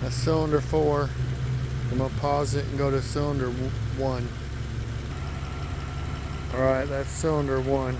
That's cylinder 4. I'm gonna pause it and go to cylinder 1. Alright, that's cylinder 1.